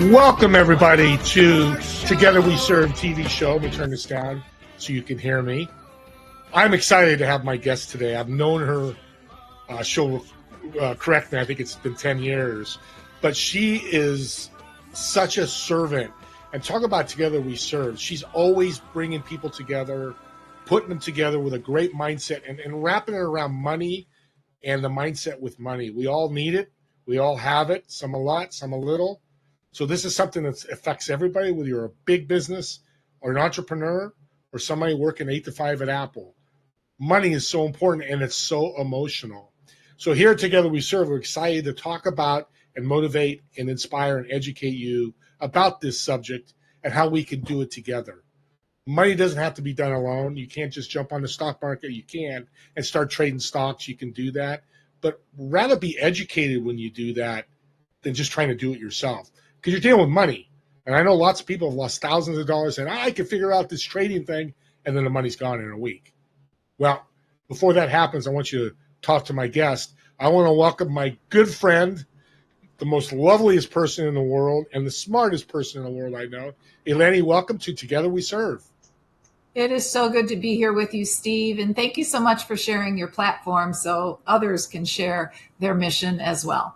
Welcome, everybody, to Together We Serve TV show. Let me turn this down so you can hear me. I'm excited to have my guest today. I've known her, she'll correct me, I think it's been 10 years, but she is such a servant. And talk about Together We Serve. She's always bringing people together, putting them together with a great mindset and wrapping it around money and the mindset with money. We all need it. We all have it, some a lot, some a little. So this is something that affects everybody, whether you're a big business or an entrepreneur or somebody working 8 to 5 at Apple. Money is so important and it's so emotional. So here at Together We Serve, we're excited to talk about and motivate and inspire and educate you about this subject and how we can do it together. Money doesn't have to be done alone. You can't just jump on the stock market. You can and start trading stocks. You can do that. But rather be educated when you do that than just trying to do it yourself. Because you're dealing with money. And I know lots of people have lost thousands of dollars and I can figure out this trading thing, and then the money's gone in a week. Well, before that happens, I want you to talk to my guest. I want to welcome my good friend, the most loveliest person in the world and the smartest person in the world I know. Eleni, welcome to Together We Serve. It is so good to be here with you, Steve. And thank you so much for sharing your platform so others can share their mission as well.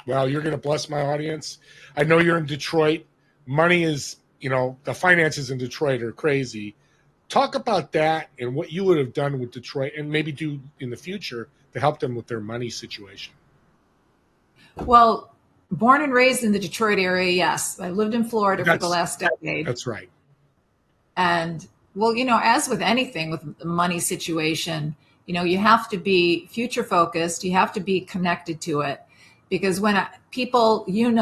Well, you're going to bless my audience. I know you're in Detroit. Money is, the finances in Detroit are crazy. Talk about that and what you would have done with Detroit and maybe do in the future to help them with their money situation. Well, born and raised in the Detroit area, yes. I lived in Florida for the last decade. That's right. And, well, as with anything with the money situation, you have to be future focused. You have to be connected to it. Because when people, you and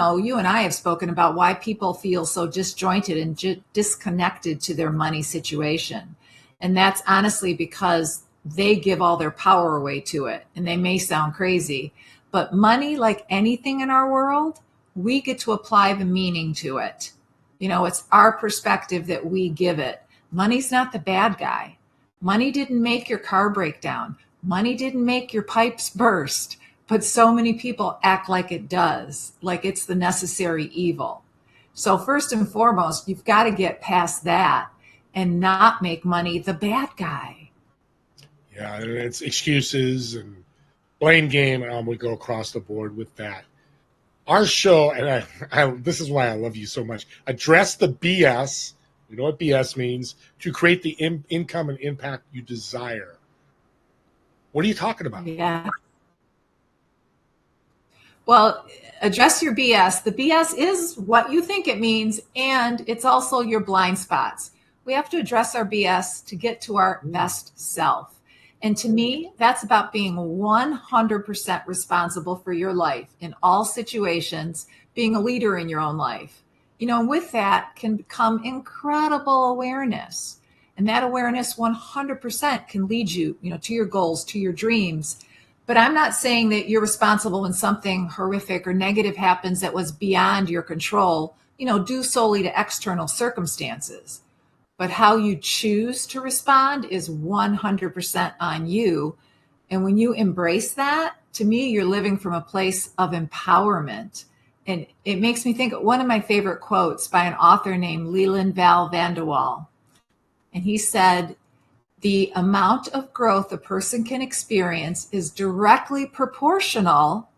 I have spoken about why people feel so disjointed and disconnected to their money situation. And that's honestly because they give all their power away to it. And they may sound crazy, but money, like anything in our world, we get to apply the meaning to it. It's our perspective that we give it. Money's not the bad guy. Money didn't make your car break down. Money didn't make your pipes burst. But so many people act like it does, like it's the necessary evil. So first and foremost, you've got to get past that and not make money the bad guy. Yeah, and it's excuses and blame game, and we go across the board with that. Our show, and this is why I love you so much, address the BS, you know what BS means, to create the income and impact you desire. What are you talking about? Yeah. Well, address your BS. The BS is what you think it means, and it's also your blind spots. We have to address our BS to get to our best self. And to me, that's about being 100% responsible for your life in all situations, being a leader in your own life. And with that can come incredible awareness. And that awareness 100% can lead you, to your goals, to your dreams. But I'm not saying that you're responsible when something horrific or negative happens that was beyond your control, due solely to external circumstances. But how you choose to respond is 100% on you. And when you embrace that, to me, you're living from a place of empowerment. And it makes me think of one of my favorite quotes by an author named Leland Val Vanderwall. And he said, "The amount of growth a person can experience is directly proportional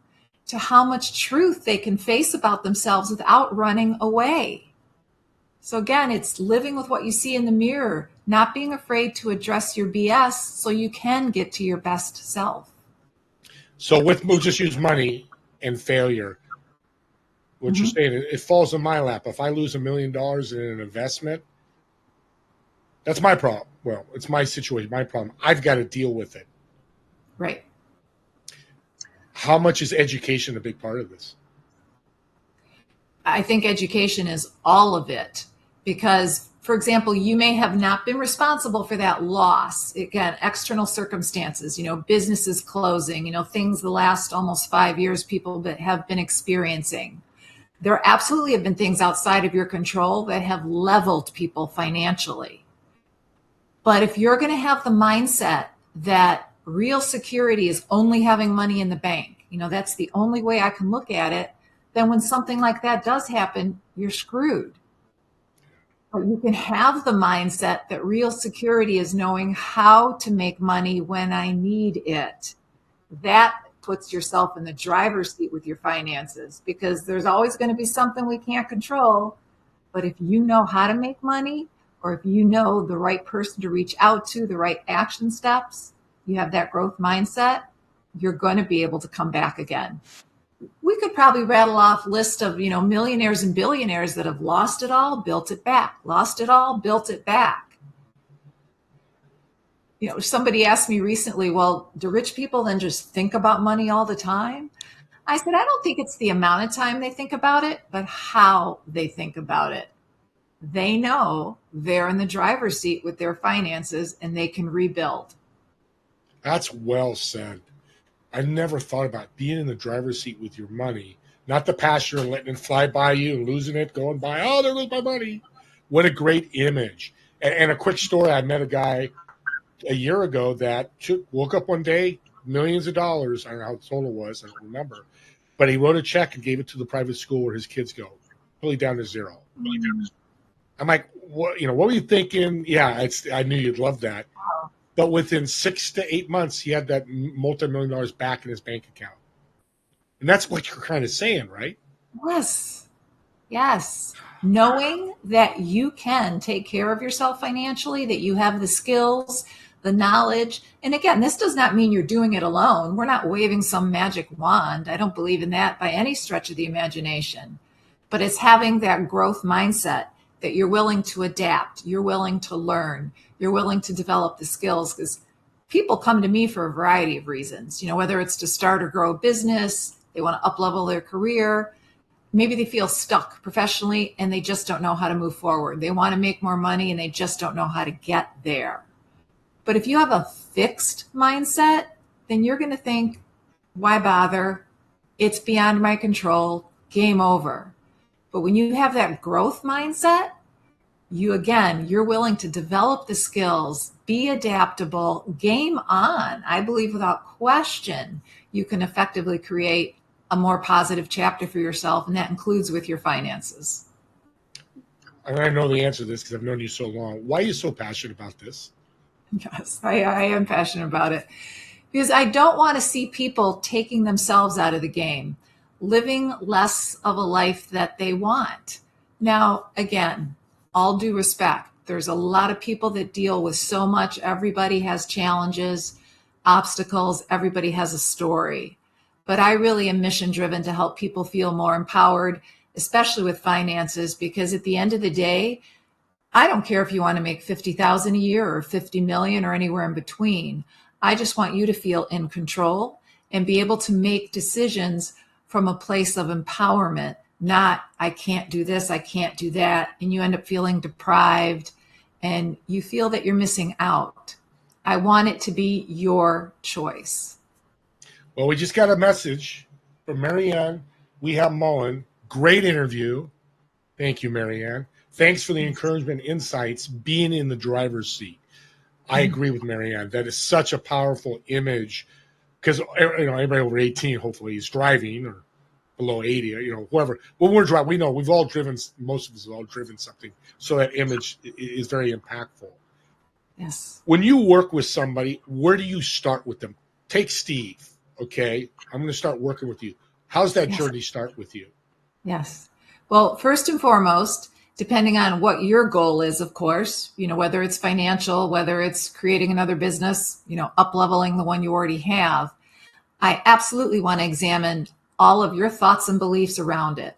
to how much truth they can face about themselves without running away." So again, it's living with what you see in the mirror, not being afraid to address your BS so you can get to your best self. So we'll just use money and failure. What you're saying, it falls in my lap. If I lose $1 million in an investment, that's my problem. Well, it's my situation, my problem. I've got to deal with it. Right. How much is education a big part of this? I think education is all of it because, for example, you may have not been responsible for that loss. Again, external circumstances, businesses closing, things the last almost 5 years people have been experiencing. There absolutely have been things outside of your control that have leveled people financially. But if you're going to have the mindset that real security is only having money in the bank, that's the only way I can look at it, then when something like that does happen, you're screwed. But you can have the mindset that real security is knowing how to make money when I need it. That puts yourself in the driver's seat with your finances because there's always going to be something we can't control. But if you know how to make money, or if you know the right person to reach out to, the right action steps, you have that growth mindset, you're going to be able to come back again. We could probably rattle off a list of, millionaires and billionaires that have lost it all, built it back, lost it all, built it back. Somebody asked me recently, well, do rich people then just think about money all the time? I said, I don't think it's the amount of time they think about it, but how they think about it. They know they're in the driver's seat with their finances and they can rebuild. That's well said. I never thought about being in the driver's seat with your money, not the passenger letting it fly by you and losing it, going by, oh, there goes my money. What a great image. And a quick story, I met a guy a year ago that woke up one day, millions of dollars, I don't know how the total was, I don't remember, but he wrote a check and gave it to the private school where his kids go, really down to zero. I'm like, what were you thinking? Yeah, I knew you'd love that. But within 6 to 8 months, he had that multi-million dollars back in his bank account. And that's what you're kind of saying, right? Yes. Knowing that you can take care of yourself financially, that you have the skills, the knowledge. And again, this does not mean you're doing it alone. We're not waving some magic wand. I don't believe in that by any stretch of the imagination. But it's having that growth mindset that you're willing to adapt, you're willing to learn, you're willing to develop the skills, because people come to me for a variety of reasons, whether it's to start or grow a business, they want to up-level their career, maybe they feel stuck professionally and they just don't know how to move forward. They want to make more money and they just don't know how to get there. But if you have a fixed mindset, then you're going to think, why bother? It's beyond my control, game over. But when you have that growth mindset, you're willing to develop the skills, be adaptable, game on. I believe without question, you can effectively create a more positive chapter for yourself, and that includes with your finances. And I know the answer to this because I've known you so long. Why are you so passionate about this? Yes, I am passionate about it because I don't want to see people taking themselves out of the game, living less of a life that they want. Now, again, all due respect, there's a lot of people that deal with so much. Everybody has challenges, obstacles. Everybody has a story. But I really am mission driven to help people feel more empowered, especially with finances, because at the end of the day, I don't care if you want to make 50,000 a year or 50 million or anywhere in between. I just want you to feel in control and be able to make decisions from a place of empowerment, not I can't do this, I can't do that. And you end up feeling deprived and you feel that you're missing out. I want it to be your choice. Well, we just got a message from Marianne. We have Mullen. Great interview. Thank you, Marianne. Thanks for the encouragement, insights, being in the driver's seat. I agree with Marianne. That is such a powerful image because everybody over 18 hopefully is driving or below 80, whoever. When we're driving, we know we've all driven, most of us have all driven something. So that image is very impactful. Yes. When you work with somebody, where do you start with them? Take Steve, okay? I'm going to start working with you. How's that journey start with you? Yes. Well, first and foremost, depending on what your goal is, of course, whether it's financial, whether it's creating another business, up leveling the one you already have, I absolutely want to examine all of your thoughts and beliefs around it,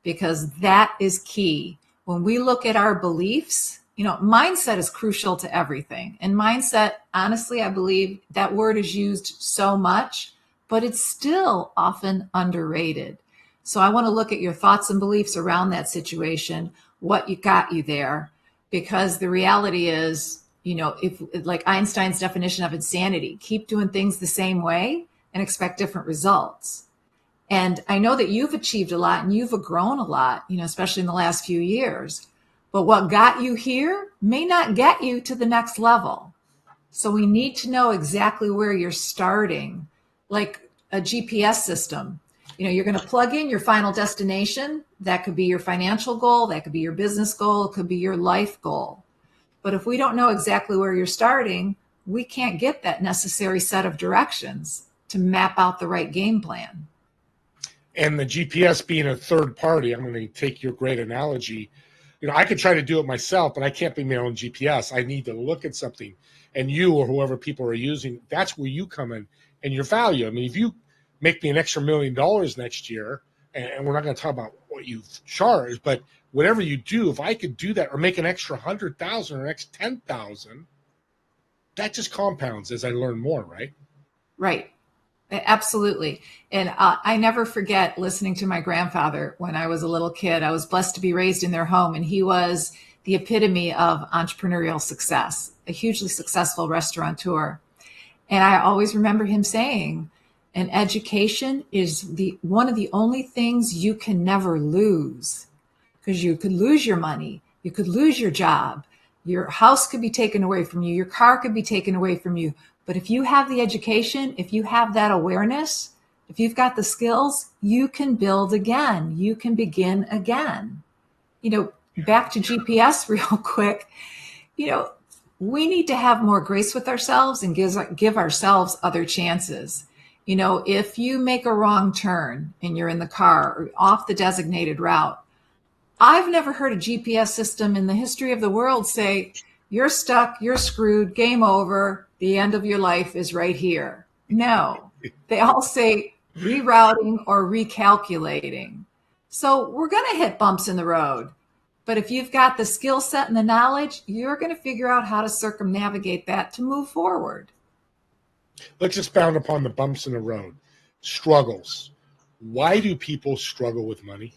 because that is key. When we look at our beliefs, mindset is crucial to everything. And mindset, honestly, I believe that word is used so much, but it's still often underrated. So I want to look at your thoughts and beliefs around that situation, what you got you there, because the reality is, if like Einstein's definition of insanity, keep doing things the same way and expect different results. And I know that you've achieved a lot and you've grown a lot, especially in the last few years. But what got you here may not get you to the next level. So we need to know exactly where you're starting, like a GPS system. You're going to plug in your final destination. That could be your financial goal. That could be your business goal. It could be your life goal. But if we don't know exactly where you're starting, we can't get that necessary set of directions to map out the right game plan. And the GPS being a third party, I'm going to take your great analogy. I could try to do it myself, but I can't be my own GPS. I need to look at something. And you or whoever people are using, that's where you come in and your value. I mean, if you make me an extra $1 million next year, and we're not going to talk about what you've charged, but whatever you do, if I could do that or make an extra 100,000 or an extra 10,000, that just compounds as I learn more, right? Right. Absolutely. And I never forget listening to my grandfather when I was a little kid. I was blessed to be raised in their home, and he was the epitome of entrepreneurial success, a hugely successful restaurateur. And I always remember him saying, an education is one of the only things you can never lose, because you could lose your money, you could lose your job, your house could be taken away from you, your car could be taken away from you. But if you have the education, if you have that awareness, if you've got the skills, you can build again. You can begin again. Back to GPS real quick. We need to have more grace with ourselves and give ourselves other chances. If you make a wrong turn and you're in the car or off the designated route, I've never heard a GPS system in the history of the world say, you're stuck, you're screwed, game over, the end of your life is right here. No, they all say rerouting or recalculating. So we're going to hit bumps in the road. But if you've got the skill set and the knowledge, you're going to figure out how to circumnavigate that to move forward. Let's expound upon the bumps in the road. Struggles. Why do people struggle with money?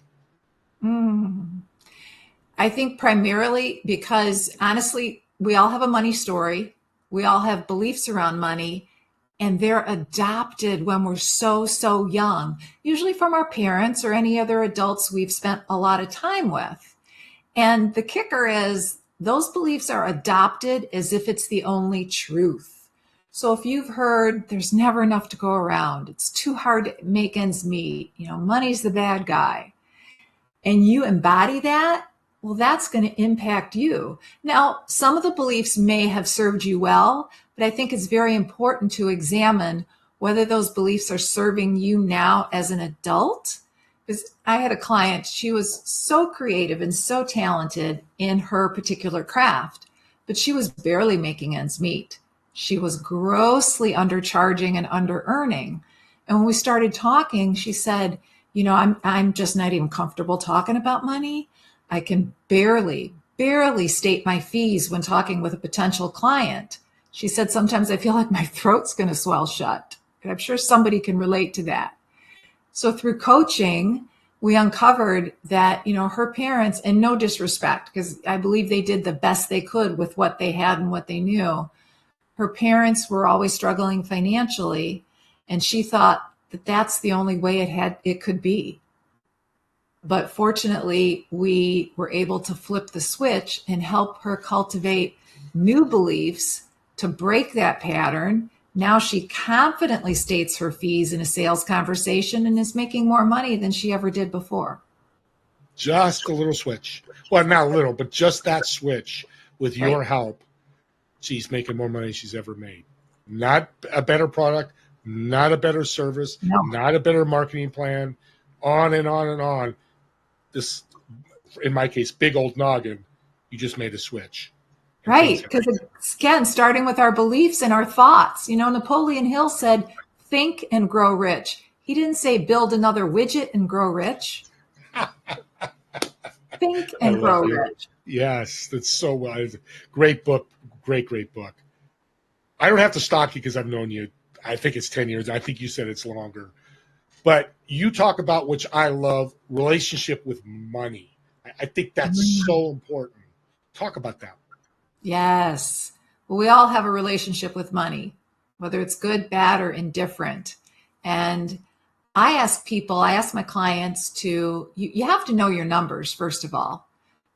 I think primarily because, honestly, we all have a money story. We all have beliefs around money, and they're adopted when we're so young, usually from our parents or any other adults we've spent a lot of time with. And the kicker is those beliefs are adopted as if it's the only truth. So if you've heard there's never enough to go around, it's too hard to make ends meet, money's the bad guy, and you embody that, well, that's going to impact you. Now, some of the beliefs may have served you well, but I think it's very important to examine whether those beliefs are serving you now as an adult. Because I had a client, she was so creative and so talented in her particular craft, but she was barely making ends meet. She was grossly undercharging and under earning. And when we started talking, she said, I'm just not even comfortable talking about money. I can barely state my fees when talking with a potential client. She said, sometimes I feel like my throat's going to swell shut. And I'm sure somebody can relate to that. So through coaching, we uncovered that, her parents, and no disrespect, because I believe they did the best they could with what they had and what they knew. Her parents were always struggling financially, and she thought that that's the only way it could be. But fortunately, we were able to flip the switch and help her cultivate new beliefs to break that pattern. Now she confidently states her fees in a sales conversation and is making more money than she ever did before. Just a little switch. Well, not a little, but just that switch with your help. She's making more money than she's ever made. Not a better product, not a better service, not a better marketing plan, on and on and on. This in my case, big old noggin, you just made a switch. Right. Because again, starting with our beliefs and our thoughts, Napoleon Hill said, think and grow rich. He didn't say build another widget and grow rich. Think and grow rich. Yes, that's so well. Great book. Great book. I don't have to stalk you because I've known you. I think it's 10 years. I think you said it's longer. But you talk about, which I love, relationship with money. I think that's so important. Talk about that. Yes. Well, we all have a relationship with money, whether it's good, bad, or indifferent. And I ask my clients you have to know your numbers, first of all.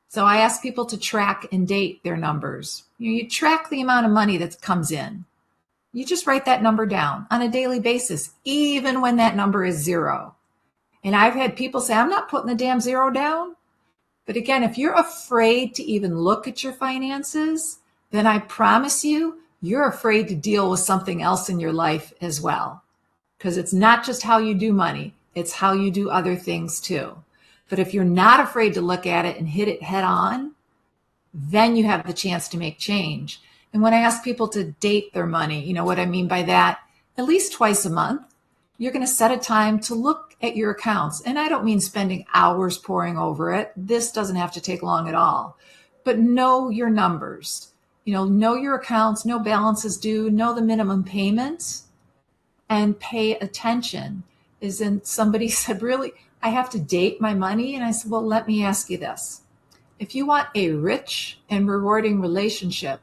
So I ask people to track and date their numbers. You track the amount of money that comes in. You just write that number down on a daily basis, even when that number is zero. And I've had people say, I'm not putting the damn zero down. But again, if you're afraid to even look at your finances, then I promise you're afraid to deal with something else in your life as well. Because it's not just how you do money, it's how you do other things too. But if you're not afraid to look at it and hit it head on, then you have the chance to make change. And when I ask people to date their money, you know what I mean by that? At least twice a month, you're going to set a time to look at your accounts. And I don't mean spending hours poring over it. This doesn't have to take long at all. But know your numbers. Know your accounts, know balances due, know the minimum payments, and pay attention. Somebody said, really, I have to date my money? And I said, well, let me ask you this. If you want a rich and rewarding relationship,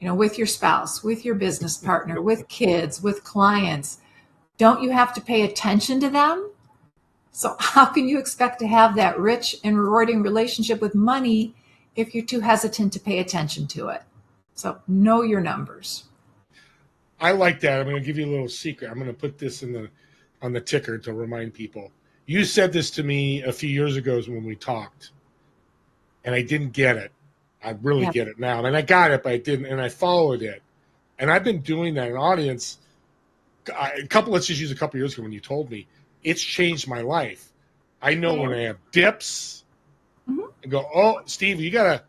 with your spouse, with your business partner, with kids, with clients, don't you have to pay attention to them? So how can you expect to have that rich and rewarding relationship with money if you're too hesitant to pay attention to it? So know your numbers. I like that. I'm going to give you a little secret. I'm going to put this on the ticker to remind people. You said this to me a few years ago when we talked, and I didn't get it. I really get it now. And I got it, but I didn't, and I followed it. And I've been doing that in audience. Let's just use a couple years ago when you told me. It's changed my life. I know when I have dips, I go, oh, Steve, you got to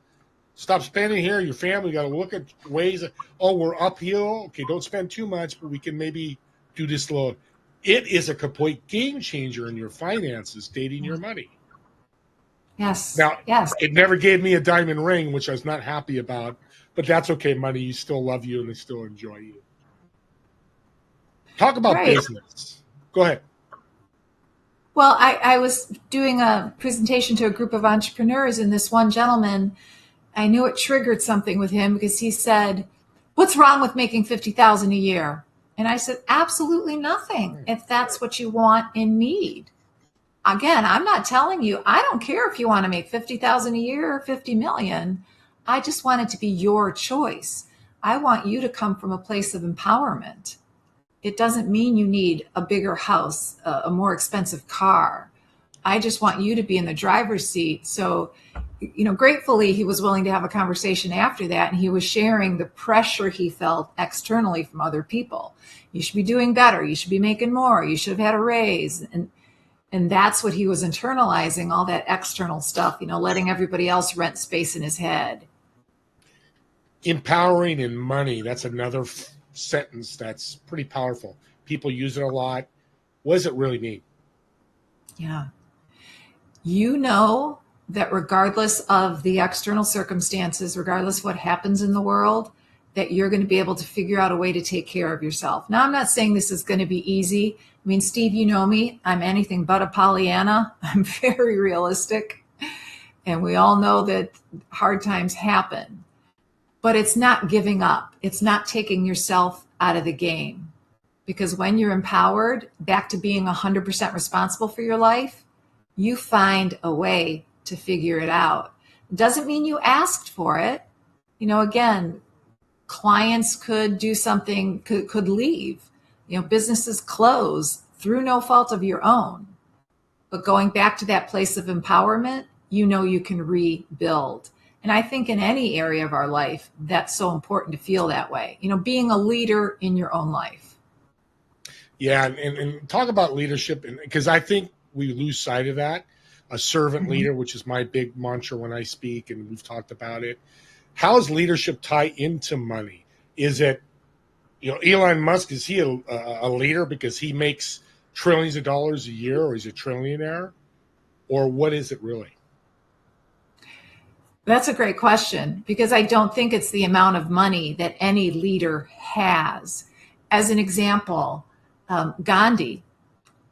stop spending here. Your family got to look at ways. We're uphill. Okay, don't spend too much, but we can maybe do this little. It is a complete game changer in your finances, dating your money. Yes. Now, yes. It never gave me a diamond ring, which I was not happy about, but that's okay, money. You still love you and they still enjoy you. Talk about business. Go ahead. Well, I was doing a presentation to a group of entrepreneurs, and this one gentleman, I knew it triggered something with him because he said, what's wrong with making $50,000 a year? And I said, absolutely nothing, if that's what you want and need. Again, I'm not telling you, I don't care if you want to make $50,000 a year or 50 million. I just want it to be your choice. I want you to come from a place of empowerment. It doesn't mean you need a bigger house, a more expensive car. I just want you to be in the driver's seat. So, gratefully, he was willing to have a conversation after that. And he was sharing the pressure he felt externally from other people. You should be doing better. You should be making more. You should have had a raise. And that's what he was internalizing, all that external stuff, letting everybody else rent space in his head. Empowering in money. That's another sentence that's pretty powerful. People use it a lot. What does it really mean? Yeah. That regardless of the external circumstances, regardless of what happens in the world, that you're going to be able to figure out a way to take care of yourself. Now, I'm not saying this is going to be easy. I mean, Steve, you know me. I'm anything but a Pollyanna. I'm very realistic. And we all know that hard times happen. But it's not giving up. It's not taking yourself out of the game. Because when you're empowered, back to being 100% responsible for your life, you find a way to figure it out. It doesn't mean you asked for it. Again, clients could do something, could leave. Businesses close through no fault of your own. But going back to that place of empowerment, you can rebuild. And I think in any area of our life, that's so important to feel that way. Being a leader in your own life. Yeah, and talk about leadership, because I think we lose sight of that. a servant leader, which is my big mantra when I speak, and we've talked about it. How does leadership tie into money? Is it, Elon Musk, is he a leader because he makes trillions of dollars a year, or he's a trillionaire? Or what is it really? That's a great question, because I don't think it's the amount of money that any leader has. As an example, Gandhi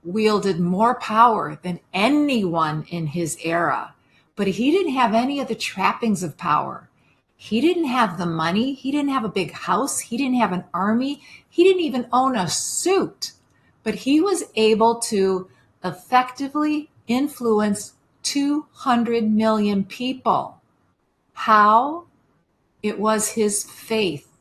wielded more power than anyone in his era, but he didn't have any of the trappings of power. He didn't have the money. He didn't have a big house. He didn't have an army. He didn't even own a suit, but he was able to effectively influence 200 million people. How? It was his faith,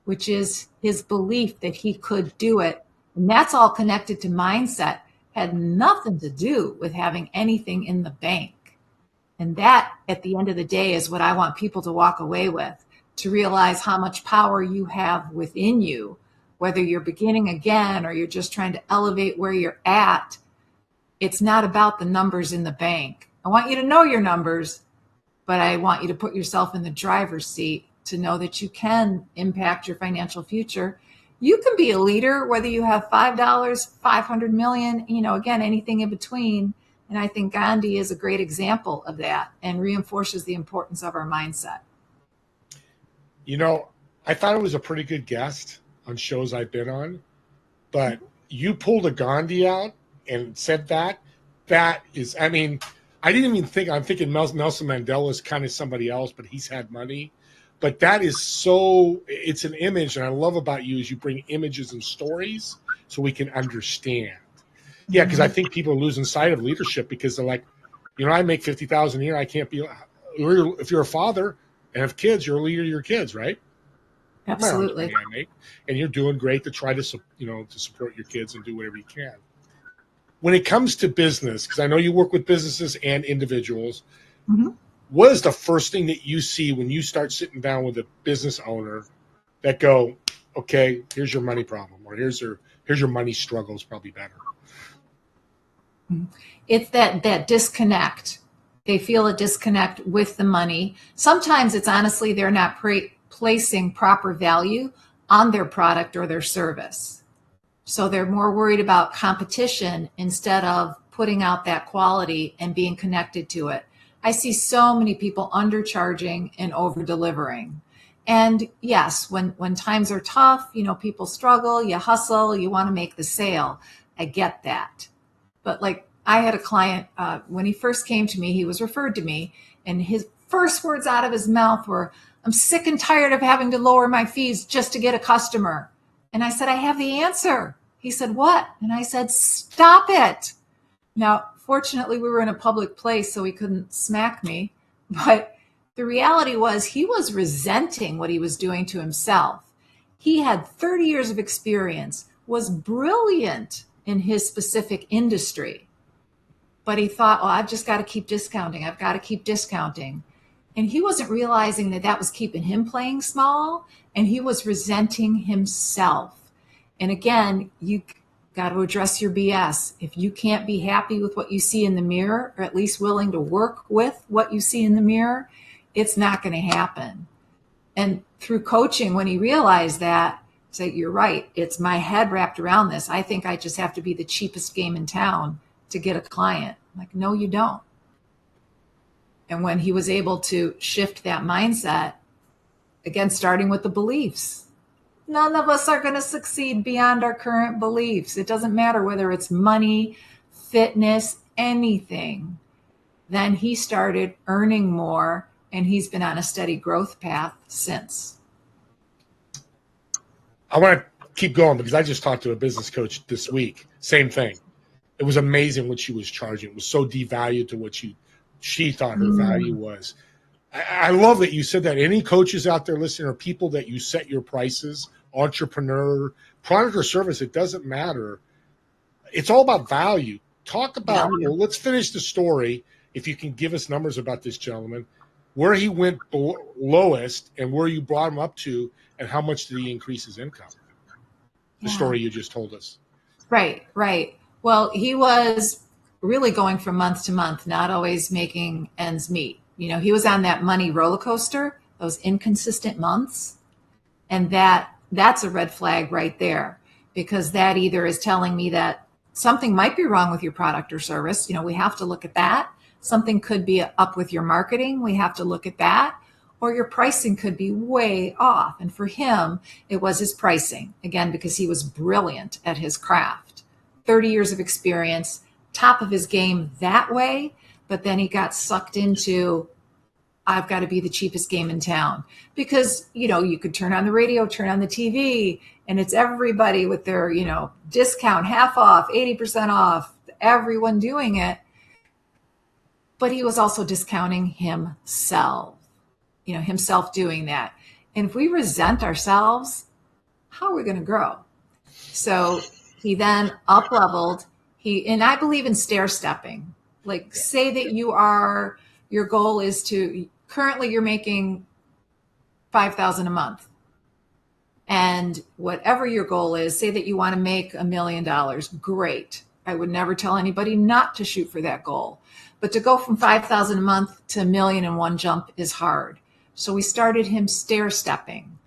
which is his belief that he could do it. And that's all connected to mindset, had nothing to do with having anything in the bank. And that, at the end of the day, is what I want people to walk away with, to realize how much power you have within you, whether you're beginning again or you're just trying to elevate where you're at. It's not about the numbers in the bank. I want you to know your numbers, but I want you to put yourself in the driver's seat to know that you can impact your financial future. You can be a leader, whether you have $5, 500 million, again, anything in between. And I think Gandhi is a great example of that and reinforces the importance of our mindset. I thought it was a pretty good guest on shows I've been on, but you pulled a Gandhi out and said that. That is, I didn't even think, I'm thinking Nelson Mandela is kind of somebody else, but he's had money. But that is it's an image, and I love about you is you bring images and stories so we can understand. Yeah, because I think people are losing sight of leadership because they're like, I make $50,000 a year. I can't be. If you're a father and have kids, you're a leader of your kids, right? Absolutely. I make, and you're doing great to try to support your kids and do whatever you can. When it comes to business, because I know you work with businesses and individuals, what is the first thing that you see when you start sitting down with a business owner that go, okay, here's your money problem, or here's your money struggle is probably better? It's that disconnect. They feel a disconnect with the money. Sometimes it's honestly they're not placing proper value on their product or their service. So they're more worried about competition instead of putting out that quality and being connected to it. I see so many people undercharging and over-delivering. And yes, when times are tough, people struggle, you hustle, you want to make the sale. I get that. But like I had a client, when he first came to me, he was referred to me, and his first words out of his mouth were, "I'm sick and tired of having to lower my fees just to get a customer." And I said, "I have the answer." He said, "What?" And I said, "Stop it." Now, fortunately, we were in a public place, so he couldn't smack me. But the reality was he was resenting what he was doing to himself. He had 30 years of experience, was brilliant in his specific industry. But he thought, I've just got to keep discounting. I've got to keep discounting. And he wasn't realizing that was keeping him playing small, and he was resenting himself. And again, you got to address your BS. If you can't be happy with what you see in the mirror, or at least willing to work with what you see in the mirror, it's not going to happen. And through coaching, when he realized that, say, you're right, it's my head wrapped around this. I think I just have to be the cheapest game in town to get a client. I'm like, no, you don't. And when he was able to shift that mindset, again, starting with the beliefs, none of us are going to succeed beyond our current beliefs. It doesn't matter whether it's money, fitness, anything. Then he started earning more, and he's been on a steady growth path since. I want to keep going because I just talked to a business coach this week. Same thing. It was amazing what she was charging. It was so devalued to what she thought her value was. I love that you said that. Any coaches out there listening, or people that you set your prices, entrepreneur, product or service, it doesn't matter. It's all about value. Talk about, let's finish the story. If you can give us numbers about this gentleman, where he went lowest and where you brought him up to, and how much did he increase his income? The story you just told us. Right. Well, he was really going from month to month, not always making ends meet. He was on that money roller coaster, those inconsistent months. And that's a red flag right there, because that either is telling me that something might be wrong with your product or service. We have to look at that. Something could be up with your marketing. We have to look at that. Or your pricing could be way off. And for him, it was his pricing, again, because he was brilliant at his craft. 30 years of experience, top of his game that way. But then he got sucked into, I've got to be the cheapest game in town, because, you could turn on the radio, turn on the TV, and it's everybody with their, discount, half off, 80% off, everyone doing it. But he was also discounting himself, himself doing that. And if we resent ourselves, how are we going to grow? So he then up-leveled. And I believe in stair stepping. Like, say that your goal is to, currently you're making $5,000 a month. And whatever your goal is, say that you want to make $1 million. Great. I would never tell anybody not to shoot for that goal. But to go from $5,000 a month to $1 million in one jump is hard. So we started him stair stepping,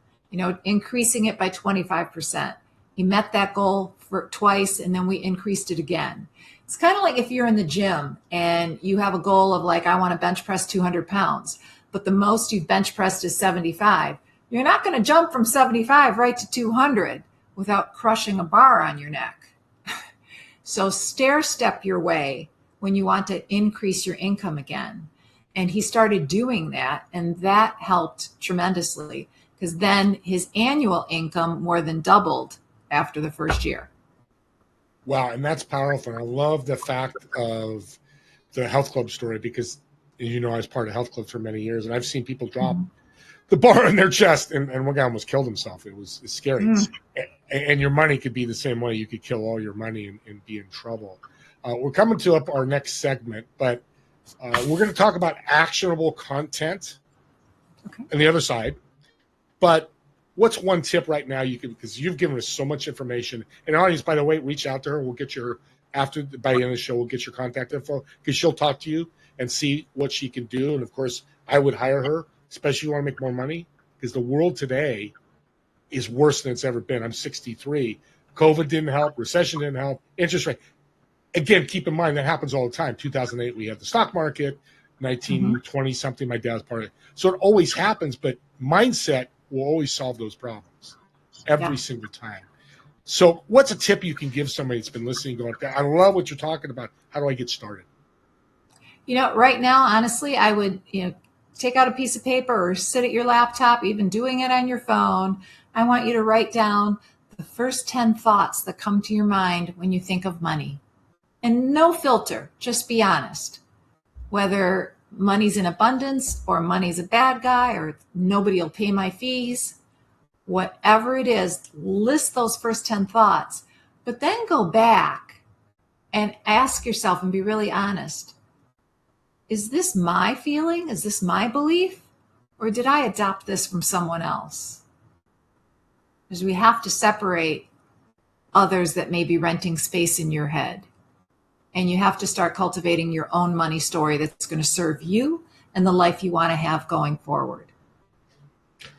increasing it by 25%. He met that goal for twice, and then we increased it again. It's kind of like if you're in the gym and you have a goal of, like, I want to bench press 200 pounds, but the most you've bench pressed is 75. You're not going to jump from 75 right to 200 without crushing a bar on your neck. So stair step your way when you want to increase your income again. And he started doing that, and that helped tremendously, because then his annual income more than doubled after the first year. Wow, and that's powerful. And I love the fact of the health club story, because, I was part of health clubs for many years, and I've seen people drop the bar on their chest, and one guy almost killed himself. It's scary. And your money could be the same way. You could kill all your money and be in trouble. We're coming to up our next segment, but we're going to talk about actionable content on the other side. But what's one tip right now you can, because you've given us so much information, and audience, by the way, reach out to her. We'll get your, by the end of the show, we'll get your contact info, because she'll talk to you and see what she can do. And of course, I would hire her, especially if you want to make more money, because the world today is worse than it's ever been. I'm 63. COVID didn't help. Recession didn't help. Interest rate. Again, keep in mind that happens all the time. 2008, we had the stock market. 1920 something, my dad's part of it. So it always happens, but mindset will always solve those problems every single time. So what's a tip you can give somebody that's been listening, going, I love what you're talking about. How do I get started? Right now, honestly, I would, take out a piece of paper or sit at your laptop, even doing it on your phone. I want you to write down the first 10 thoughts that come to your mind when you think of money. And no filter, just be honest. Whether money's in abundance or money's a bad guy or nobody will pay my fees, whatever it is, list those first 10 thoughts, but then go back and ask yourself and be really honest. Is this my feeling? Is this my belief? Or did I adopt this from someone else? Because we have to separate others that may be renting space in your head. And you have to start cultivating your own money story that's going to serve you and the life you want to have going forward.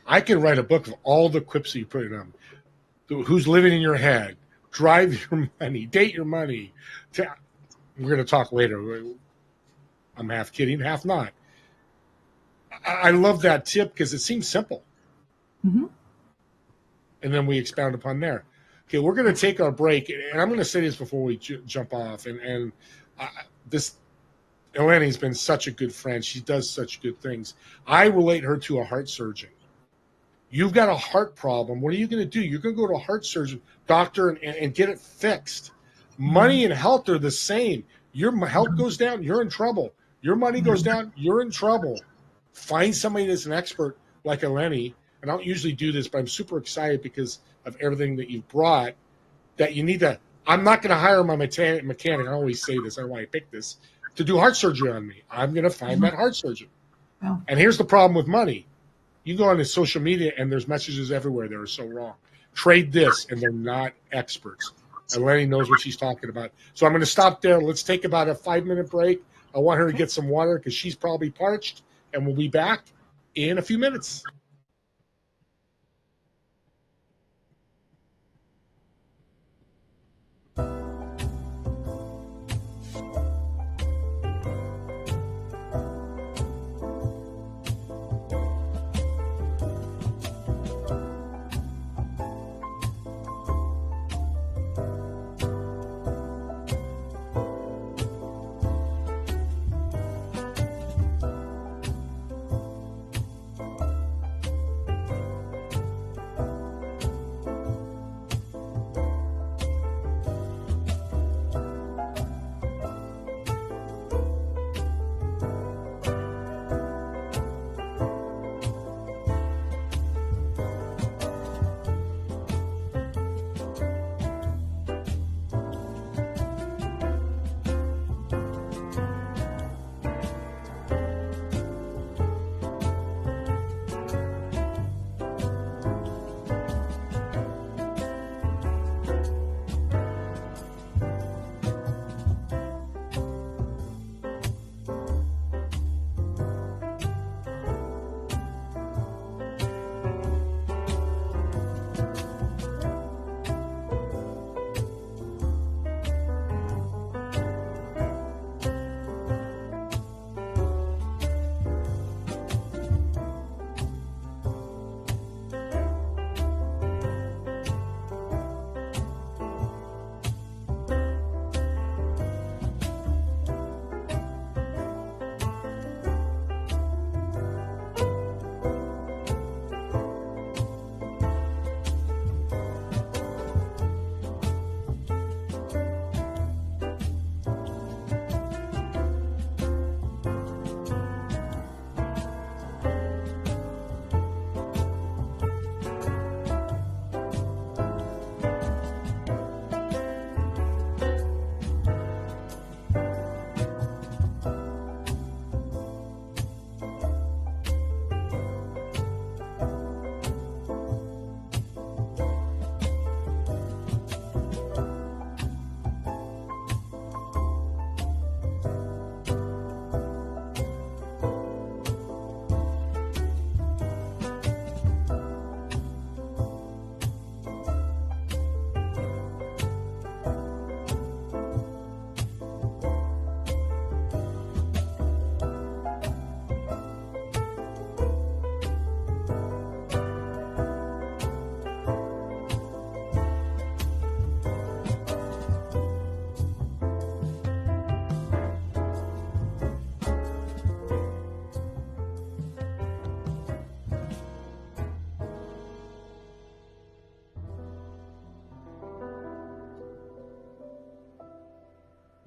I can write a book of all the quips that you put in. Who's living in your head, drive your money, date your money. We're going to talk later. I'm half kidding, half not. I love that tip because it seems simple. And then we expound upon there. Okay, we're going to take our break, and I'm going to say this before we jump off. And this Eleni's been such a good friend. She does such good things. I relate her to a heart surgeon. You've got a heart problem. What are you going to do? You're going to go to a heart surgeon, doctor, and get it fixed. Money and health are the same. Your health goes down, you're in trouble. Your money goes down, you're in trouble. Find somebody that's an expert like Eleni. And I don't usually do this, but I'm super excited because of everything that you've brought, that you need to. I'm not going to hire my mechanic. I always say this. I don't know why I picked this, to do heart surgery on me. I'm going to find that heart surgeon. Oh. And here's the problem with money. You go on to social media, and there's messages everywhere that are so wrong. Trade this, and they're not experts. Eleni knows what she's talking about. So I'm going to stop there. Let's take about a 5-minute break. I want her to get some water because she's probably parched, and we'll be back in a few minutes.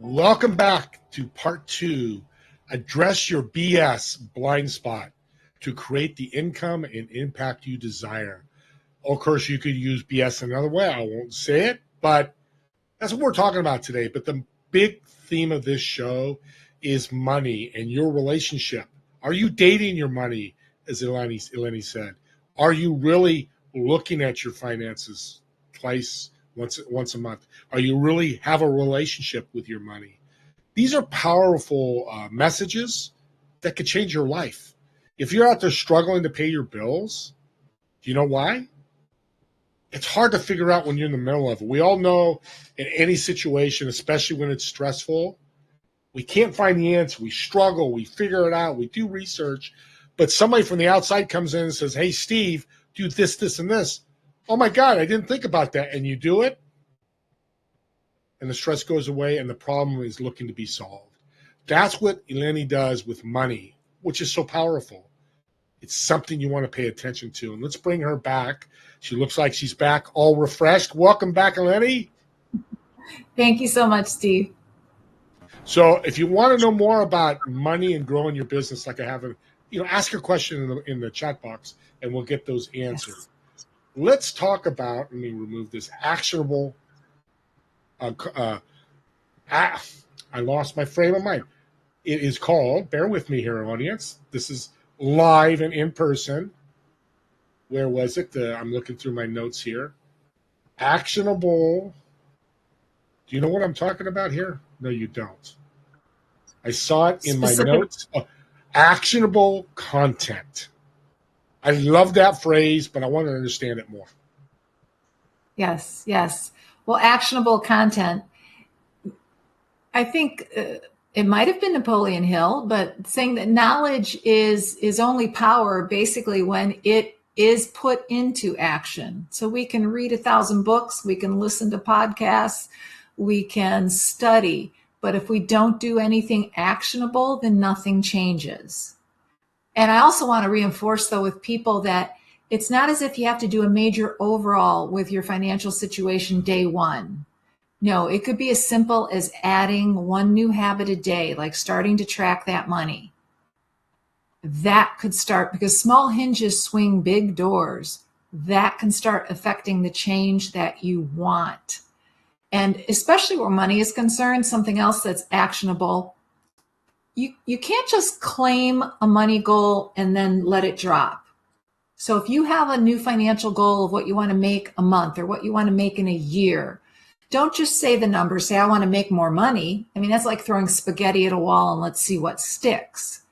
Welcome back to part 2. Address your BS blind spot to create the income and impact you desire. Of course, you could use BS another way. I won't say it, but that's what we're talking about today. But the big theme of this show is money and your relationship. Are you dating your money, as Eleni said? Are you really looking at your finances once a month? Are you really have a relationship with your money? These are powerful messages that could change your life. If you're out there struggling to pay your bills, do you know why? It's hard to figure out when you're in the middle of it. We all know in any situation, especially when it's stressful, we can't find the answer. We struggle. We figure it out. We do research. But somebody from the outside comes in and says, hey, Steve, do this, this, and this. Oh, my God, I didn't think about that. And you do it, and the stress goes away, and the problem is looking to be solved. That's what Eleni does with money, which is so powerful. It's something you want to pay attention to. And let's bring her back. She looks like she's back all refreshed. Welcome back, Eleni. Thank you so much, Steve. So if you want to know more about money and growing your business, like I have, ask your question in the chat box, and we'll get those answered. Yes. Let's talk about, let me remove this, actionable. I lost my frame of mind. It is called, bear with me here, audience. This is live and in person. Where was it? I'm looking through my notes here. Actionable Do you know what I'm talking about here? No, you don't. I saw it in my Specific. notes. Actionable content. I love that phrase, but I want to understand it more. Yes, yes. Well, actionable content. I think it might have been Napoleon Hill, but saying that knowledge is only power basically when it is put into action. So we can read 1,000 books, we can listen to podcasts, we can study, but if we don't do anything actionable, then nothing changes. And I also want to reinforce, though, with people that it's not as if you have to do a major overhaul with your financial situation day one. No, it could be as simple as adding one new habit a day, like starting to track that money. That could start, because small hinges swing big doors. That can start affecting the change that you want. And especially where money is concerned, something else that's actionable. You can't just claim a money goal and then let it drop. So if you have a new financial goal of what you want to make a month or what you want to make in a year, don't just say the number, say, I want to make more money. I mean, that's like throwing spaghetti at a wall and let's see what sticks.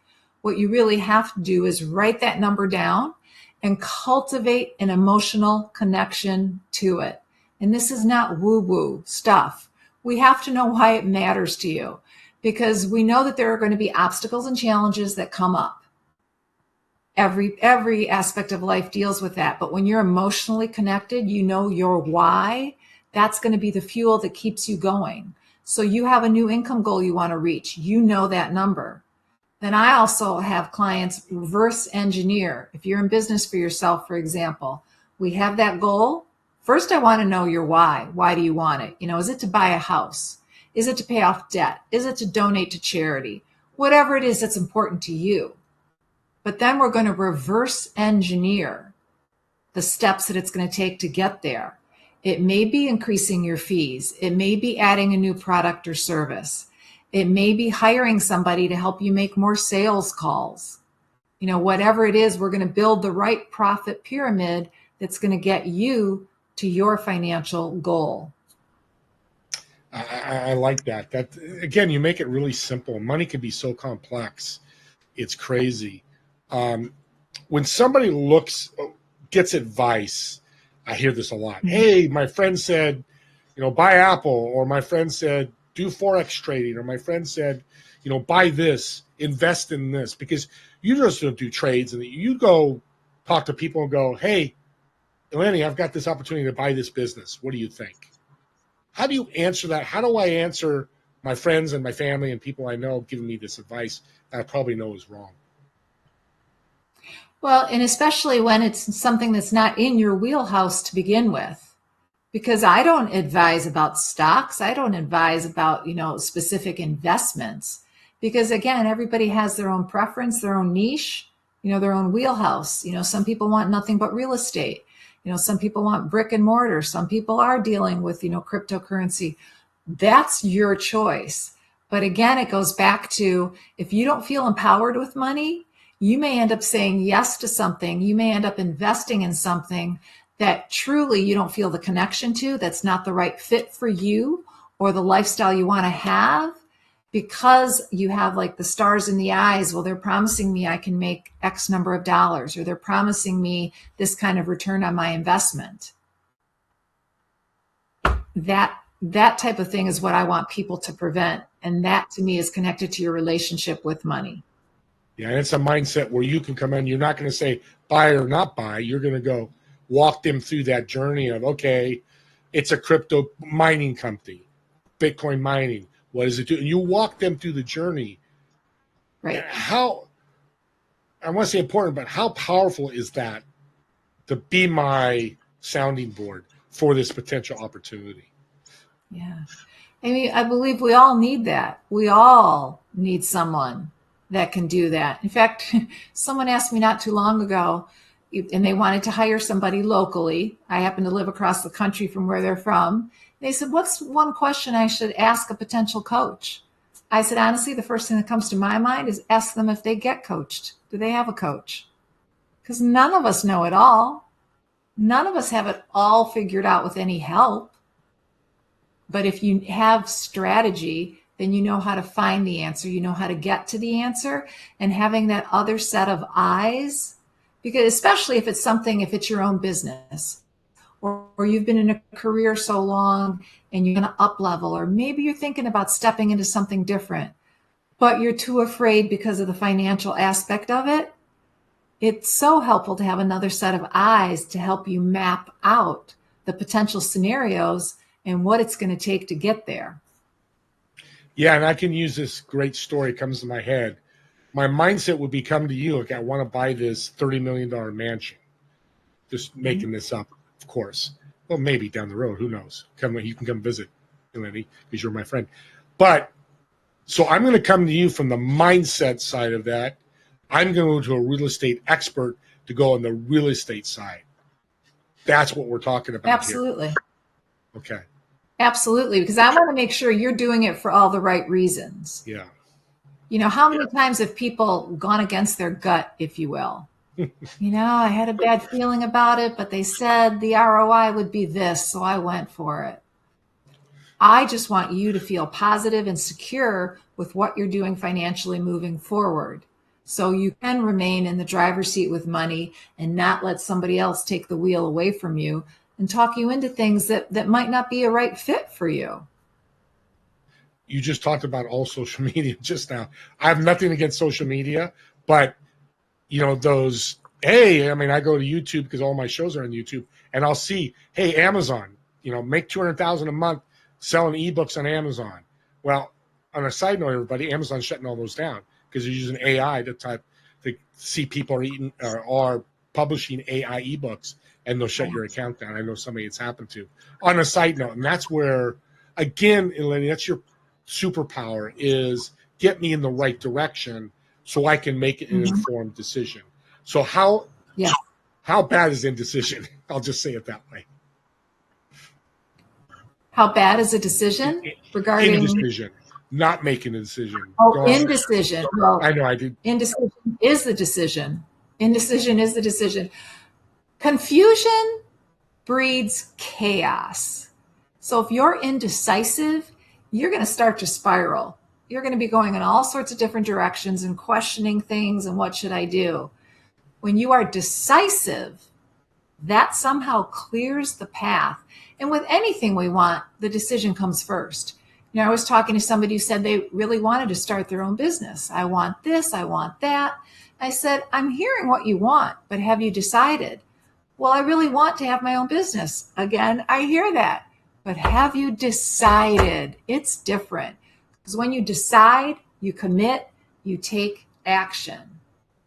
What you really have to do is write that number down and cultivate an emotional connection to it. And this is not woo-woo stuff. We have to know why it matters to you, because we know that there are going to be obstacles and challenges that come up. Every aspect of life deals with that. But when you're emotionally connected, you know your why. That's going to be the fuel that keeps you going. So you have a new income goal you want to reach. You know that number. Then I also have clients reverse engineer. If you're in business for yourself, for example, we have that goal. First, I want to know your why. Why do you want it? Is it to buy a house? Is it to pay off debt? Is it to donate to charity? Whatever it is that's important to you. But then we're going to reverse engineer the steps that it's going to take to get there. It may be increasing your fees. It may be adding a new product or service. It may be hiring somebody to help you make more sales calls. Whatever it is, we're going to build the right profit pyramid that's going to get you to your financial goal. I like that. That, again, you make it really simple. Money can be so complex. It's crazy. When somebody gets advice, I hear this a lot. Hey, my friend said, buy Apple, or my friend said, do Forex trading, or my friend said, buy this, invest in this, because you just don't do trades, and you go talk to people and go, hey, Eleni, I've got this opportunity to buy this business. What do you think? How do you answer that? How do I answer my friends and my family and people I know giving me this advice that I probably know is wrong? Well, and especially when it's something that's not in your wheelhouse to begin with, because I don't advise about stocks. I don't advise about, specific investments, because again, everybody has their own preference, their own niche, their own wheelhouse. Some people want nothing but real estate. Some people want brick and mortar. Some people are dealing with, cryptocurrency. That's your choice. But again, it goes back to, if you don't feel empowered with money, you may end up saying yes to something. You may end up investing in something that truly you don't feel the connection to, that's not the right fit for you or the lifestyle you want to have, because you have like the stars in the eyes. Well, they're promising me I can make X number of dollars, or they're promising me this kind of return on my investment. That type of thing is what I want people to prevent. And that to me is connected to your relationship with money. Yeah, and it's a mindset where you can come in. You're not going to say buy or not buy. You're going to go walk them through that journey of, okay, it's a crypto mining company, Bitcoin mining. What does it do? And you walk them through the journey. Right. How, I want to say important, but how powerful is that to be my sounding board for this potential opportunity? Yeah. I mean, I believe we all need that. We all need someone that can do that. In fact, someone asked me not too long ago, and they wanted to hire somebody locally. I happen to live across the country from where they're from. They said, what's one question I should ask a potential coach? I said, honestly, the first thing that comes to my mind is ask them if they get coached. Do they have a coach? Because none of us know it all. None of us have it all figured out with any help. But if you have strategy, then you know how to find the answer. You know how to get to the answer, and having that other set of eyes, because especially if it's your own business, or you've been in a career so long and you're going to up level, or maybe you're thinking about stepping into something different, but you're too afraid because of the financial aspect of it. It's so helpful to have another set of eyes to help you map out the potential scenarios and what it's going to take to get there. Yeah, and I can use this great story, comes to my head. My mindset would be come to you, like I want to buy this $30 million mansion. Just making this up, of course. Well, maybe down the road, who knows? You can come visit, Eleni, because you're my friend. But so I'm going to come to you from the mindset side of that. I'm going to go to a real estate expert to go on the real estate side. That's what we're talking about. Absolutely. Here. Okay. Absolutely, because I want to make sure you're doing it for all the right reasons. Yeah. You know, how many times have people gone against their gut, if you will? I had a bad feeling about it, but they said the ROI would be this, so I went for it. I just want you to feel positive and secure with what you're doing financially moving forward, so you can remain in the driver's seat with money and not let somebody else take the wheel away from you and talk you into things that might not be a right fit for you. You just talked about all social media just now. I have nothing against social media, but those, hey, I mean, I go to YouTube because all my shows are on YouTube, and I'll see, hey, Amazon, make $200,000 a month selling ebooks on Amazon. Well, on a side note, everybody, Amazon's shutting all those down because they're using AI to see people are publishing AI ebooks, and they'll shut your account down. I know somebody it's happened to. On a side note, and that's where, again, Eleni, that's your superpower, is get me in the right direction so I can make an informed decision. So how bad is indecision? I'll just say it that way. How bad is a decision regarding indecision? Not making a decision. Oh, indecision. Well, I know I did. Indecision is the decision. Indecision is the decision. Confusion breeds chaos. So if you're indecisive, you're going to start to spiral. You're going to be going in all sorts of different directions and questioning things and what should I do? When you are decisive, that somehow clears the path. And with anything we want, the decision comes first. I was talking to somebody who said they really wanted to start their own business. I want this, I want that. I said, I'm hearing what you want, but have you decided? Well, I really want to have my own business. Again, I hear that. But have you decided? It's different. Because when you decide, you commit, you take action.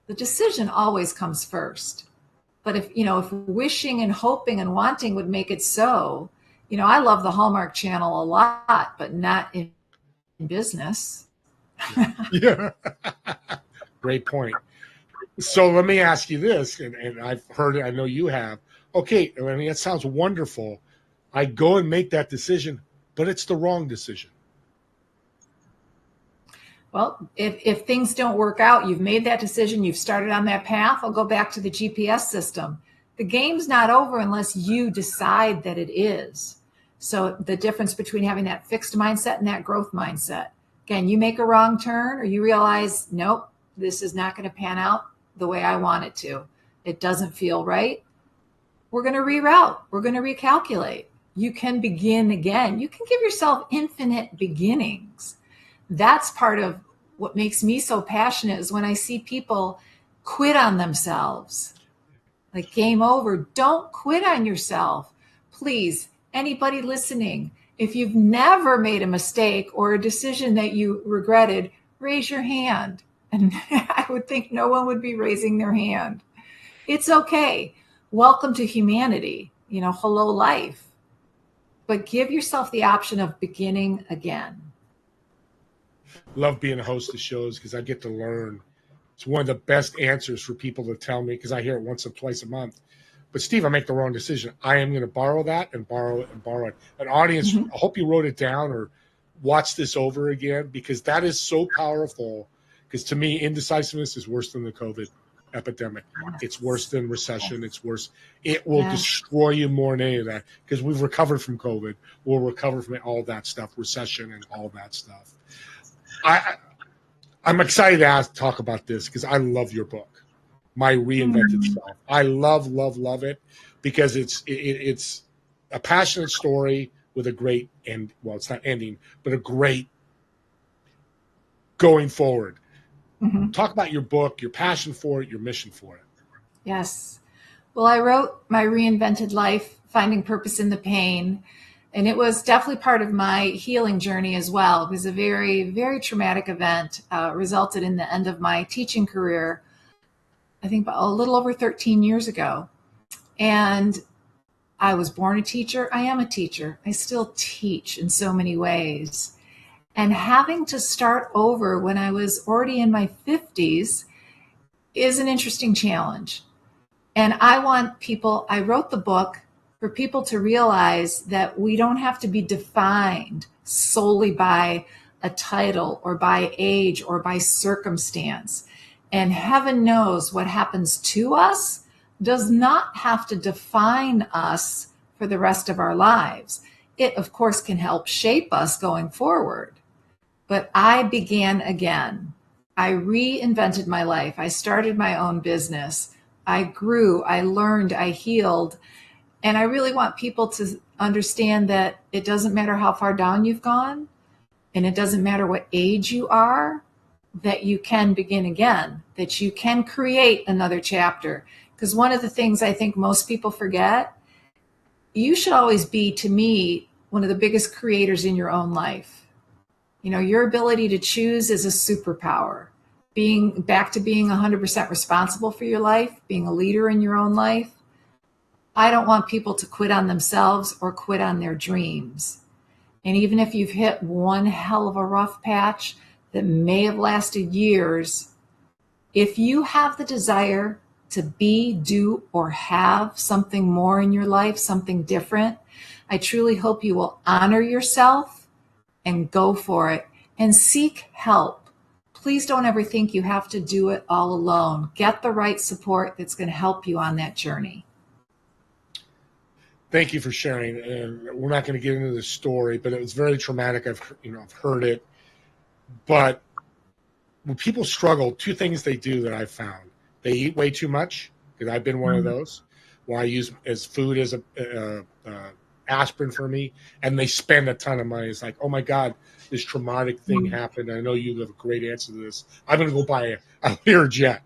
The decision always comes first. But if wishing and hoping and wanting would make it so, I love the Hallmark Channel a lot, but not in business. Yeah. Great point. So let me ask you this, and I've heard it, I know you have. Okay, I mean, that sounds wonderful. I go and make that decision, but it's the wrong decision. Well, if things don't work out, you've made that decision, you've started on that path, I'll go back to the GPS system. The game's not over unless you decide that it is. So the difference between having that fixed mindset and that growth mindset. Again, you make a wrong turn or you realize, nope, this is not going to pan out the way I want it to. It doesn't feel right. We're going to reroute. We're going to recalculate. You can begin again. You can give yourself infinite beginnings. That's part of what makes me so passionate, is when I see people quit on themselves. Like, game over. Don't quit on yourself. Please, anybody listening, if you've never made a mistake or a decision that you regretted, raise your hand. And I would think no one would be raising their hand. It's okay. Welcome to humanity. Hello, life. But give yourself the option of beginning again. Love being a host of shows because I get to learn. It's one of the best answers for people to tell me, because I hear it once or twice a month. But Steve, I make the wrong decision. I am going to borrow that and borrow it and borrow it. An audience, I hope you wrote it down or watch this over again, because that is so powerful. Because to me, indecisiveness is worse than the COVID. epidemic. Yes. It's worse than recession. Yes. It's worse. It will Yes. destroy you more than any of that, because we've recovered from COVID. We'll recover from all that stuff, recession and all that stuff. I'm excited to talk about this because I love your book, My Reinvented Self. I love it because it's a passionate story with a great end. Well, it's not ending, but a great going forward. Mm-hmm. Talk about your book, your passion for it, your mission for it. Yes. Well, I wrote My Reinvented Life, Finding Purpose in the Pain. And it was definitely part of my healing journey as well. It was a very, very traumatic event, resulted in the end of my teaching career, I think a little over 13 years ago. And I was born a teacher. I am a teacher. I still teach in so many ways. And having to start over when I was already in my 50s is an interesting challenge. And I wrote the book for people to realize that we don't have to be defined solely by a title or by age or by circumstance. And heaven knows what happens to us does not have to define us for the rest of our lives. It, of course, can help shape us going forward. But I began again. I reinvented my life. I started my own business. I grew, I learned, I healed. And I really want people to understand that it doesn't matter how far down you've gone, and it doesn't matter what age you are, that you can begin again, that you can create another chapter. Because one of the things I think most people forget, you should always be, to me, one of the biggest creators in your own life. You know, your ability to choose is a superpower. Being 100% responsible for your life, being a leader in your own life. I don't want people to quit on themselves or quit on their dreams. And even if you've hit one hell of a rough patch that may have lasted years, if you have the desire to be, do, or have something more in your life, something different, I truly hope you will honor yourself and go for it and seek help. Please don't ever think you have to do it all alone. Get the right support that's going to help you on that journey. Thank you for sharing. And we're not going to get into the story, but it was very traumatic. I've heard it. But when people struggle, two things they do that I've found: they eat way too much, because I've been one of those. Well, I use as food as a aspirin for me, and they spend a ton of money. It's like, oh my God, this traumatic thing happened. I know you have a great answer to this. I'm going to go buy a Learjet.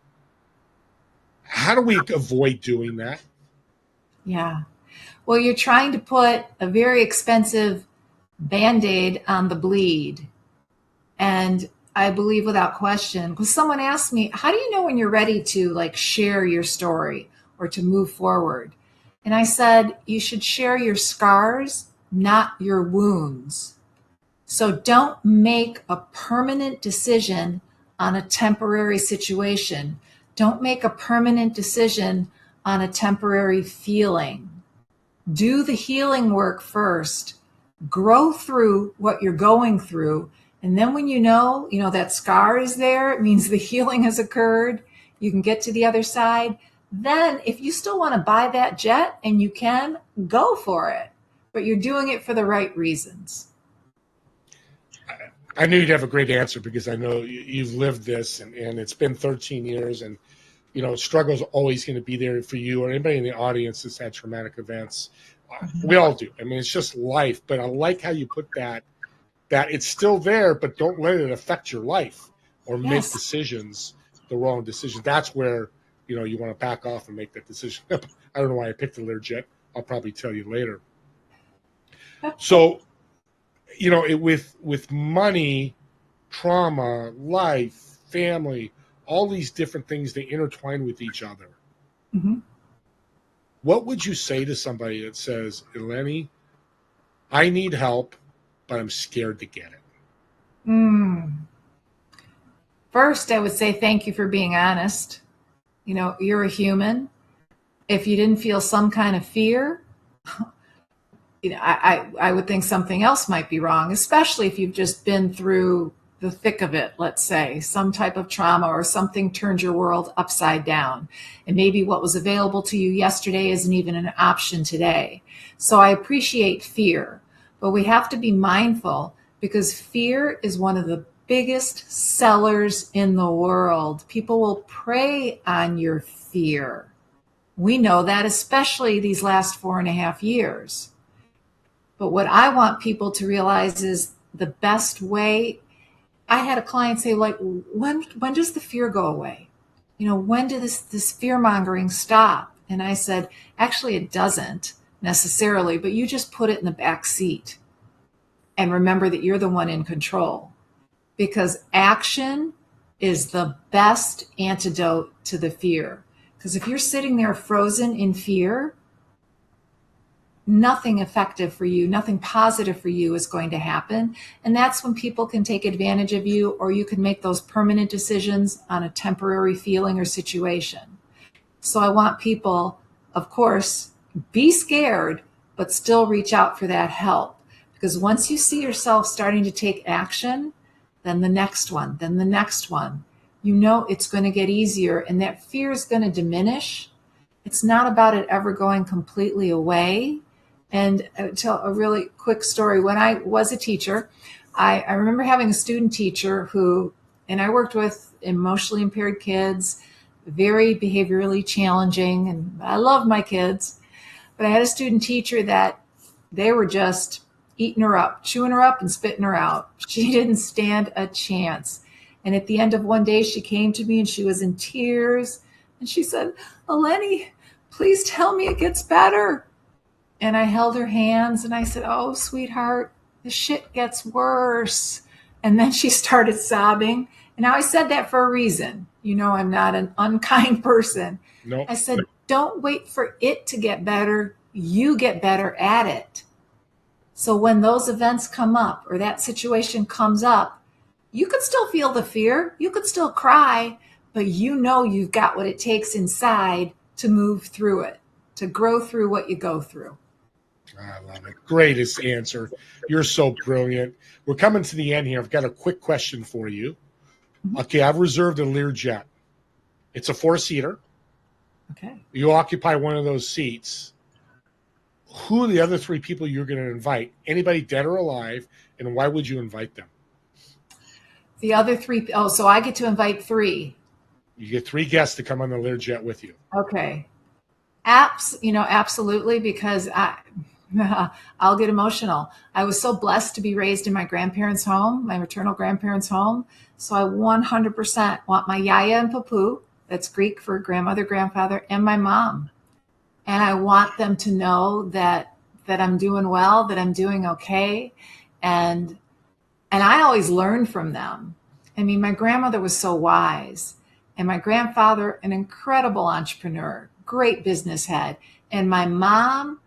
How do we avoid doing that? Yeah. Well, you're trying to put a very expensive Band-Aid on the bleed. And I believe without question, because someone asked me, how do you know when you're ready to share your story or to move forward? And I said, you should share your scars, not your wounds. So don't make a permanent decision on a temporary situation. Don't make a permanent decision on a temporary feeling. Do the healing work first. Grow through what you're going through. And then when you know that scar is there, it means the healing has occurred. You can get to the other side. Then if you still want to buy that jet, and you can, go for it. But you're doing it for the right reasons. I knew you'd have a great answer, because I know you've lived this, and it's been 13 years, and struggle's always going to be there for you or anybody in the audience that's had traumatic events. We all do. I mean, it's just life. But I like how you put that it's still there, but don't let it affect your life or make decisions, the wrong decision. That's where you want to back off and make that decision. I don't know why I picked the Learjet. I'll probably tell you later. So, with money, trauma, life, family, all these different things, they intertwine with each other. Mm-hmm. What would you say to somebody that says, Eleni, I need help, but I'm scared to get it? First, I would say thank you for being honest. You're a human. If you didn't feel some kind of fear, I would think something else might be wrong, especially if you've just been through the thick of it, let's say, some type of trauma or something turned your world upside down. And maybe what was available to you yesterday isn't even an option today. So I appreciate fear, but we have to be mindful because fear is one of the biggest sellers in the world. People will prey on your fear. We know that, especially these last 4.5 years. But what I want people to realize is the best way. I had a client say, like, when does the fear go away? When does this fear mongering stop? And I said, actually, it doesn't necessarily, but you just put it in the back seat and remember that you're the one in control, because action is the best antidote to the fear. Because if you're sitting there frozen in fear, nothing effective for you, nothing positive for you is going to happen. And that's when people can take advantage of you, or you can make those permanent decisions on a temporary feeling or situation. So I want people, of course, be scared, but still reach out for that help. Because once you see yourself starting to take action, then the next one, then the next one, it's going to get easier and that fear is going to diminish. It's not about it ever going completely away. And I'll tell a really quick story. When I was a teacher, I remember having a student teacher and I worked with emotionally impaired kids, very behaviorally challenging, and I love my kids. But I had a student teacher that they were just eating her up, chewing her up and spitting her out. She didn't stand a chance. And at the end of one day, she came to me and she was in tears. And she said, Eleni, please tell me it gets better. And I held her hands and I said, oh, sweetheart, the shit gets worse. And then she started sobbing. And now I said that for a reason. I'm not an unkind person. No. I said, don't wait for it to get better. You get better at it. So when those events come up or that situation comes up, you could still feel the fear. You could still cry, but you've got what it takes inside to move through it, to grow through what you go through. I love it. Greatest answer. You're so brilliant. We're coming to the end here. I've got a quick question for you. Mm-hmm. Okay, I've reserved a Learjet. It's a 4-seater. Okay. You occupy one of those seats. Who are the other 3 people you're going to invite? Anybody dead or alive, and why would you invite them? The other 3, so I get to invite 3. You get 3 guests to come on the Learjet with you. Okay. Absolutely, because I'll get emotional. I was so blessed to be raised in my grandparents' home, my maternal grandparents' home. So I 100% want my yaya and papu, that's Greek for grandmother, grandfather, and my mom. And I want them to know that I'm doing well, that I'm doing okay. And I always learn from them. I mean, my grandmother was so wise, and my grandfather, an incredible entrepreneur, great business head. And my mom,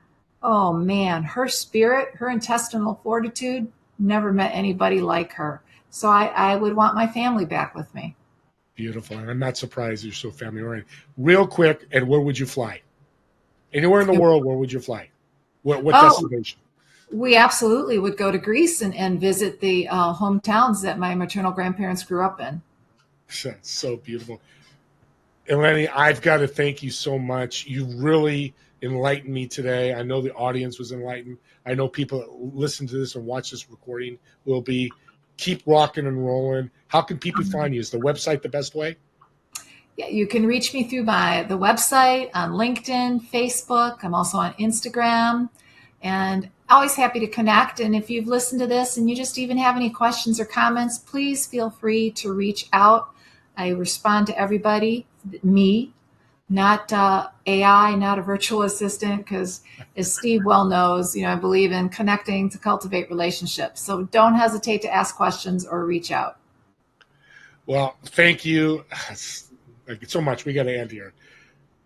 oh man, her spirit, her intestinal fortitude, never met anybody like her. So I would want my family back with me. Beautiful. And I'm not surprised you're so family oriented. Real quick, and where would you fly? Anywhere in the world, where would you fly? What destination? We absolutely would go to Greece and visit the hometowns that my maternal grandparents grew up in. That's so beautiful. Eleni, I've got to thank you so much. You really enlightened me today. I know the audience was enlightened. I know people that listen to this and watch this recording will be. Keep rocking and rolling. How can people find you? Is the website the best way? Yeah, you can reach me through the website, on LinkedIn, Facebook. I'm also on Instagram, and always happy to connect. And if you've listened to this and you just even have any questions or comments, please feel free to reach out. I respond to everybody, me, not AI, not a virtual assistant, because as Steve well knows, I believe in connecting to cultivate relationships. So don't hesitate to ask questions or reach out. Well, thank you. Thank you so much. We got to end here.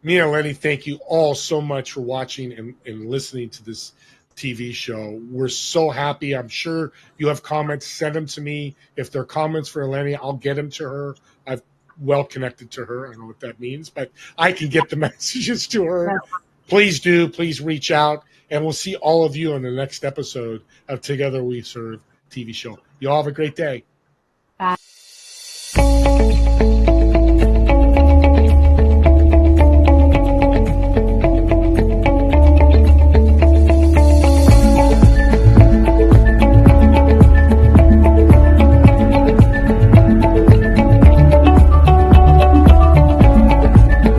Me and Eleni, thank you all so much for watching and listening to this TV show. We're so happy. I'm sure you have comments. Send them to me. If they're comments for Eleni, I'll get them to her. I've well connected to her. I don't know what that means, but I can get the messages to her. Please do. Please reach out. And we'll see all of you on the next episode of Together We Serve TV show. You all have a great day.